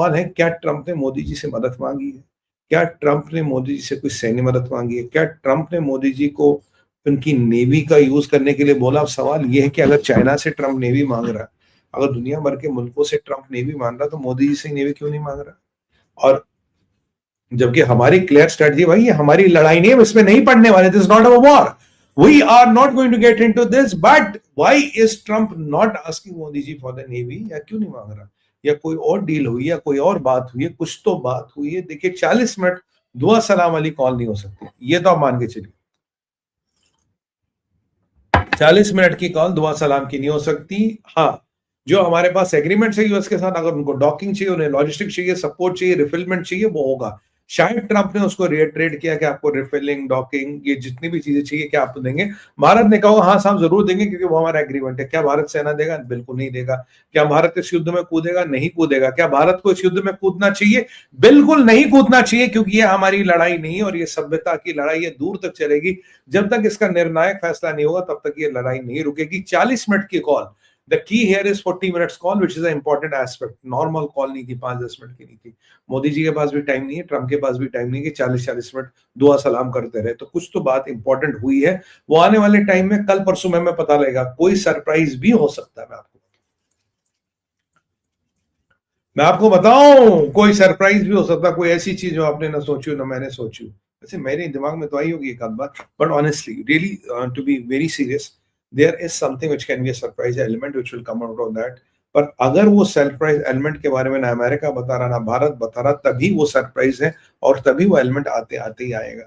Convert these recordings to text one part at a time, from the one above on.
सवाल है, क्या ट्रंप ने मोदी जी से मदद मांगी है? क्या ट्रंप ने मोदी जी से कोई सैन्य मदद मांगी है? क्या ट्रंप ने मोदी जी को उनकी नेवी का यूज करने के लिए बोला? अब सवाल यह है कि अगर चाइना से ट्रंप नेवी मांग रहा है, अगर दुनिया भर के मुल्कों से ट्रंप नेवी मांग रहा है, तो मोदी जी से नेवी क्यों नहीं मांग रहा? और जबकि हमारी क्लियर स्ट्रेटजी, भाई ये हमारी लड़ाई नहीं है, इसमें नहीं पड़ने वाले, this not a war, we are not going to get into this, but why is Trump not asking Modi ji for the navy? या क्यों नहीं मांग रहा? या कोई और डील हुई, या कोई और बात हुई है? कुछ तो बात हुई है। देखिए, 40 मिनट दुआ सलाम वाली कॉल नहीं हो सकती, ये तो आप मान के चलिए। 40 मिनट की कॉल दुआ सलाम की नहीं हो सकती। हाँ, जो हमारे पास एग्रीमेंट है यूएस के साथ, अगर उनको डॉकिंग चाहिए, उन्हें लॉजिस्टिक चाहिए, सपोर्ट चाहिए, रिफिलमेंट चाहिए, वो होगा। शायद ट्रंप ने उसको रिट्रेट किया कि आपको रिफिलिंग, डॉकिंग, ये जितनी भी चीजें चाहिए क्या आप देंगे? भारत ने कहा हाँ साहब जरूर देंगे, क्योंकि वो हमारा एग्रीमेंट है। क्या भारत सेना देगा? बिल्कुल नहीं देगा। क्या भारत इस युद्ध में कूदेगा? नहीं कूदेगा। क्या भारत को इस युद्ध में कूदना चाहिए? बिल्कुल नहीं कूदना चाहिए, क्योंकि ये हमारी लड़ाई नहीं है और ये सभ्यता की लड़ाई है, दूर तक चलेगी। जब तक इसका निर्णायक फैसला नहीं होगा तब तक ये लड़ाई नहीं रुकेगी। 40 मिनट की call, the key here is 40 minutes call, which is a important aspect. Normal call नहीं थी, 5-10 मिनट की नहीं थी। मोदी जी के पास भी टाइम नहीं है, ट्रंप के पास भी टाइम नहीं है कि 40-40 मिनट दुआ सलाम करते रहे। तो कुछ तो बात इंपॉर्टेंट हुई है, वो आने वाले टाइम में, कल परसों में पता लगेगा। कोई सरप्राइज भी हो सकता है, मैं आपको बताऊं, कोई सरप्राइज भी हो सकता है, कोई ऐसी चीज जो आपने ना सोची हो ना मैंने सोची हो। वैसे मेरे दिमाग में तो आई होगी एक आध बार, but honestly, really, to be very serious, there is something which can be a surprise element which will come out of that. पर अगर वो सरप्राइज एलिमेंट के बारे में ना अमेरिका बता रहा ना भारत बता रहा, तभी वो सरप्राइज है, और तभी वो एलिमेंट आते आते ही आएगा।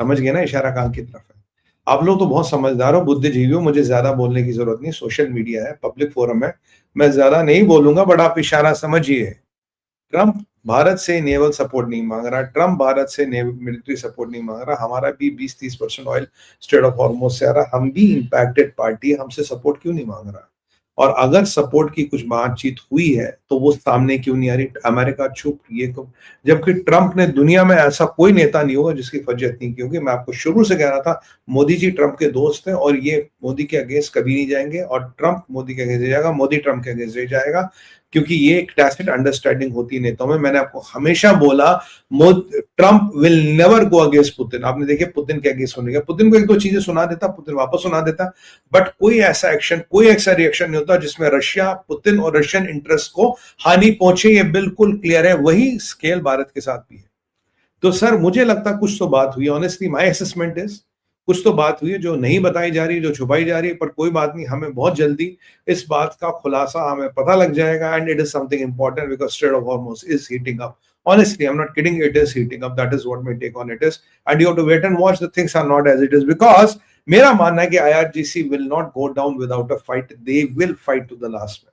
समझ गए ना इशारा कहाँ की तरफ है? आप लोग तो बहुत समझदार हो, बुद्धिजीवी हो, मुझे ज्यादा बोलने की जरूरत नहीं। सोशल मीडिया है, पब्लिक फोरम है, मैं ज्यादा नहीं बोलूंगा, बट आप इशारा समझिए। ट्रंप भारत से नेवल सपोर्ट नहीं मांग रहा, ट्रंप भारत से मिलिट्री सपोर्ट नहीं मांग रहा। हमारा भी 20-30% ऑयल स्ट्रेट ऑफ हॉर्मुज से आ रहा, हम भी इंपैक्टेड पार्टी है, हमसे सपोर्ट क्यों नहीं मांग रहा? और अगर सपोर्ट की कुछ बातचीत हुई है तो वो सामने क्यों नहीं आ रही? अमेरिका चुप, ये कब? जबकि ट्रंप ने, दुनिया में ऐसा कोई नेता नहीं होगा जिसकी फजियत नहीं की होगी। मैं आपको शुरू से कह रहा था, मोदी जी ट्रंप के दोस्त हैं, और ये मोदी के अगेंस्ट कभी नहीं जाएंगे, और ट्रंप मोदी के अगेंस्ट जाएगा, मोदी ट्रंप के अगेंस्ट जाएगा, क्योंकि ये एक टैसिट अंडरस्टैंडिंग होती है नेताओं में। मैंने आपको हमेशा बोला, Trump will never go against Putin. आपने देखे पुतिन के अगेंस्ट होने का, पुतिन को एक दो चीजें सुना देता, पुतिन वापस सुना देता, बट कोई ऐसा एक्शन, कोई ऐसा रिएक्शन नहीं होता जिसमें रशिया, पुतिन और रशियन इंटरेस्ट को हानि पहुंचे। ये बिल्कुल क्लियर है। वही स्केल भारत के साथ भी है। तो सर, मुझे लगता कुछ तो बात हुई, ऑनेस्टली माय असेसमेंट इज, कुछ तो बात हुई है जो नहीं बताई जा रही, जो छुपाई जा रही है। पर कोई बात नहीं, हमें बहुत जल्दी इस बात का खुलासा हमें पता लग जाएगा, and it is something important, because straight of Hormuz is heating up. Honestly, I'm not kidding, it is heating up. That is what my take on it is. And you have to wait and watch. The things are not as it is, because मेरा मानना है कि IRGC will not go down without a fight. They will fight to the last man.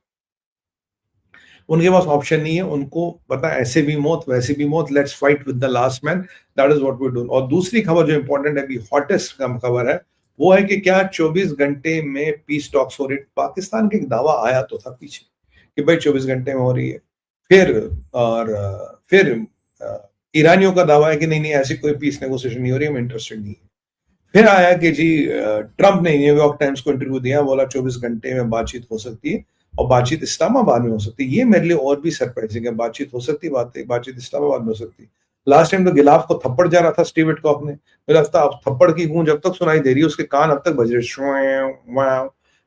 उनके पास option नहीं है, उनको पता है ऐसे भी मौत वैसे भी मौत, let's fight with the last man, that is what we do. और दूसरी खबर जो इंपॉर्टेंट है, अभी हॉटेस्ट खबर है, वो है कि क्या 24 घंटे में पीस टॉक्स हो रही? पाकिस्तान का एक दावा आया तो था पीछे कि भाई 24 घंटे में हो रही है, फिर ईरानियों का दावा है कि नहीं नहीं, ऐसी कोई पीस नेगोशिएशन नहीं हो रही, हम इंटरेस्टेड नहीं है। फिर आया कि जी ट्रंप ने न्यूयॉर्क टाइम्स को इंटरव्यू दिया, बोला 24 घंटे में बातचीत हो सकती है, और बातचीत इस्लामाबाद में हो सकती है। ये मेरे लिए और भी सरप्राइजिंग है, बातचीत हो सकती है, बातचीत इस्लामाबाद में हो सकती है। लास्ट टाइम तो गिलाफ को थप्पड़ जा रहा था स्टीव विटकॉफ ने, मुझे लगता है थप्पड़ की गूंज अब तक सुनाई दे रही है, उसके कान अब तक बज रहे।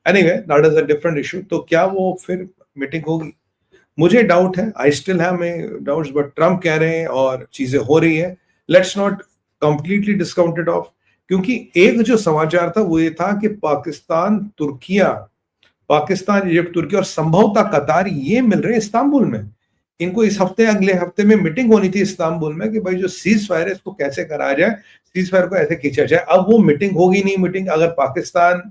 Anyway, that is a different issue. तो क्या वो फिर मीटिंग होगी? मुझे डाउट है, I still have my doubts, but Trump कह रहे हैं और चीजें हो रही है। Let's not completely discount it of, क्योंकि एक जो समाचार था वो ये था कि पाकिस्तान, इजिप्ट, तुर्की और संभवतः कतार ये मिल रहे हैं इस्तांबुल में। इनको इस हफ्ते, अगले हफ्ते में मीटिंग होनी थी इस्तांबुल में कि भाई जो सीज फायर है इसको कैसे कराया जाए, सीज फायर को ऐसे खींचा जाए। अब वो मीटिंग होगी नहीं, मीटिंग अगर पाकिस्तान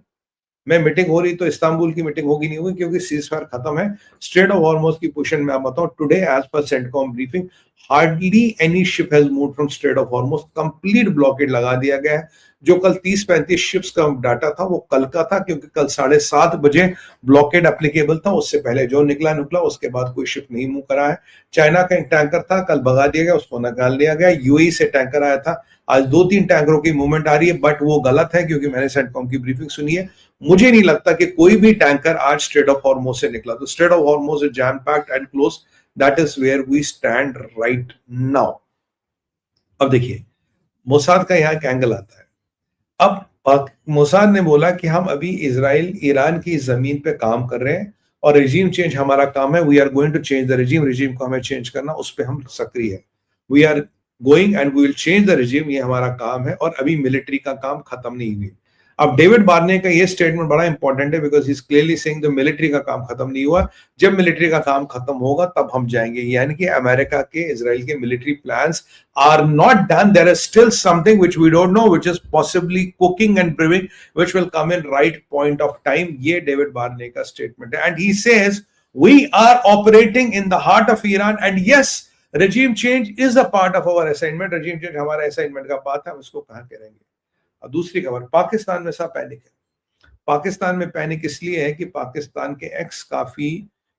में मीटिंग हो रही तो इस्तांबुल की मीटिंग होगी नहीं होगी, क्योंकि सीज फायर खत्म है। स्ट्रेट ऑफ हॉर्मुज की पोजीशन में आप बताऊं, today as per CENTCOM briefing, hardly any ship has moved from strait of Hormuz. Complete blockade लगा दिया गया है। जो कल 30-35 शिप्स का डाटा था वो कल का था, क्योंकि कल 7:30 बजे ब्लॉकेड एप्लीकेबल था। उससे पहले जो निकला, उसके बाद कोई शिप नहीं मूव करा है। चाइना का एक टैंकर था, कल भगा दिया गया, उसको निकाल दिया गया। यूएई से टैंकर आया था, आज 2-3 टैंकरों की मूवमेंट आ रही है, बट वो गलत है, क्योंकि मैंने सेंटकॉम की ब्रीफिंग सुनी है। मुझे नहीं लगता कि कोई भी टैंकर आज स्ट्रेट ऑफ हॉर्मुज से निकला। तो strait of Hormuz is jam packed and close. That is where we stand right now. अब देखिए मोसाद का यहाँ एक एंगल आता है। अब मोसाद ने बोला कि हम अभी इजराइल ईरान की जमीन पे काम कर रहे हैं और रिजीम चेंज हमारा काम है, we are going to change the regime को हमें चेंज करना, उस पर हम सक्रिय है, we are going and we will change the regime, ये हमारा काम है और अभी मिलिट्री का काम खत्म नहीं हुई। अब डेविड बार्ने का ये स्टेटमेंट बड़ा इंपॉर्टेंट है because he is clearly saying the military का काम खत्म नहीं हुआ, जब मिलिट्री का काम खत्म होगा तब हम जाएंगे, यानी कि अमेरिका के इजराइल के military plans are not done, there is still something which we don't know which is possibly cooking and brewing which will come in right point of time। ये डेविड बार्ने का स्टेटमेंट है and he says we are operating in the heart of Iran and yes regime change is a part of our assignment, regime change हमारा assignment का बात है, हम इसको कहां करेंगे। और दूसरी खबर, पाकिस्तान में सब पैनिक है। पाकिस्तान में पैनिक इसलिए है कि पाकिस्तान के एक्स काफी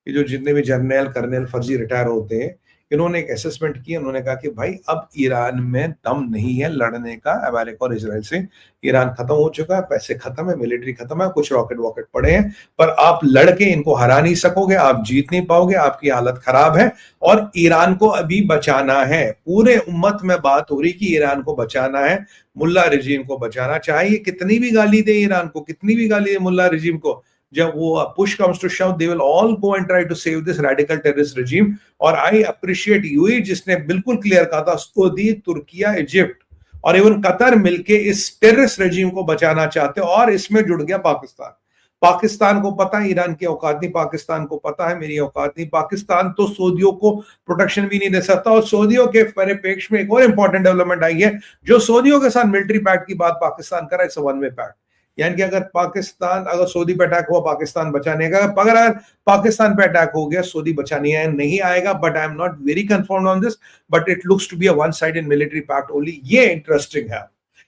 जो जितने भी जर्नल कर्नल फर्जी रिटायर होते हैं, इन्होंने एक असेसमेंट की, उन्होंने कहा कि भाई अब ईरान में दम नहीं है लड़ने का अमेरिका और इजराइल से, ईरान खत्म हो चुका है, पैसे खत्म है, मिलिट्री खत्म है, कुछ रॉकेट वॉकेट पड़े हैं, पर आप लड़के इनको हरा नहीं सकोगे, आप जीत नहीं पाओगे, आपकी हालत खराब है और ईरान को अभी बचाना है। पूरे उम्मत में बात हो रही कि ईरान को बचाना है, मुल्ला रिजीम को बचाना चाहिए, कितनी भी गाली दे ईरान को, कितनी भी गाली दे मुल्ला रिजीम को, जब वो push comes to shove they will all go and try to save this radical terrorist regime. और आई अप्रिशिएट यूएई जिसने बिल्कुल क्लियर कहा था सऊदी, तुर्किया, इजिप्ट और इवन कतर मिलके इस टेररिस्ट रिजीम को बचाना चाहते हैं और इसमें जुड़ गया पाकिस्तान। पाकिस्तान को पता है ईरान की औकात नहीं, पाकिस्तान को पता है मेरी औकात नहीं, पाकिस्तान तो सऊदियों को प्रोटेक्शन भी नहीं दे सकता। और सऊदियों के परिप्रेक्ष्य में एक और इंपॉर्टेंट डेवलपमेंट आई है, जो सऊदियों के साथ मिलिट्री पैक्ट की बात पाकिस्तान कर रहा है, इट्स वन वे पैक्ट, यानी कि अगर सऊदी पे अटैक हुआ पाकिस्तान बचाने का, अगर पाकिस्तान पे अटैक हो गया सऊदी बचाने नहीं आएगा। But I am not very confirm on this, but it looks to be a one sided military pact only. ये इंटरेस्टिंग है।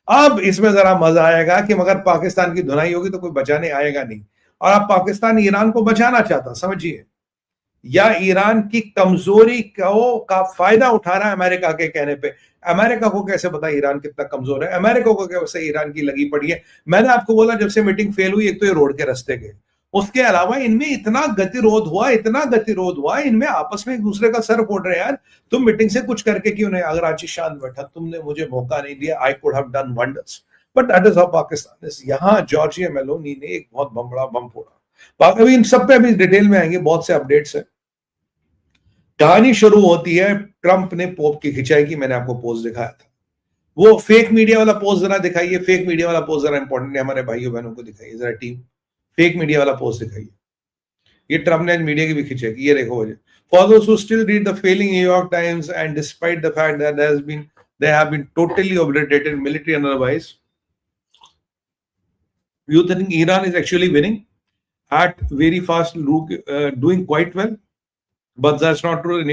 अब इसमें जरा मजा आएगा कि मगर पाकिस्तान की धुनाई होगी तो कोई बचाने आएगा नहीं, और अब पाकिस्तान ईरान को बचाना चाहता, समझिए, या ईरान की कमजोरी का फायदा उठा रहा है अमेरिका के कहने पे। अमेरिका को कैसे पता ईरान कितना कमजोर है, अमेरिका को कैसे ईरान की लगी पड़ी है। मैंने आपको बोला जब से मीटिंग फेल हुई, एक तो ये रोड के रास्ते गए, उसके अलावा इनमें इतना गतिरोध हुआ, इनमें आपस में एक दूसरे का सर फोड़ रहे यार, तुम मीटिंग से कुछ करके क्यों नहीं, अगर आज शांत बैठा, तुमने मुझे मौका नहीं दिया, I could have done wonders, but that is how Pakistan is. यहां जॉर्जिया मेलोनी ने एक बहुत बड़ा बम फोड़ा। अभी इन सब पे अभी डिटेल में आएंगे, बहुत से अपडेट्स है। कहानी शुरू होती है ट्रंप ने पोप की खिंचाई की, मैंने आपको पोस्ट दिखाया था, वो फेक मीडिया वाला पोस्ट जरा दिखाइए, फेक मीडिया वाला पोस्ट जरा इंपॉर्टेंट है, हमारे भाइयों बहनों को दिखाइए जरा टीम, फेक मीडिया वाला पोस्ट दिखाइए। ये ट्रंप ने मीडिया की भी खिंचाई की, ये देखो वजह। For those who still read the failing New York Times and despite the fact that they have been totally obliterated military and otherwise, you think Iran is actually winning at very fast, doing quite well, but that's not true.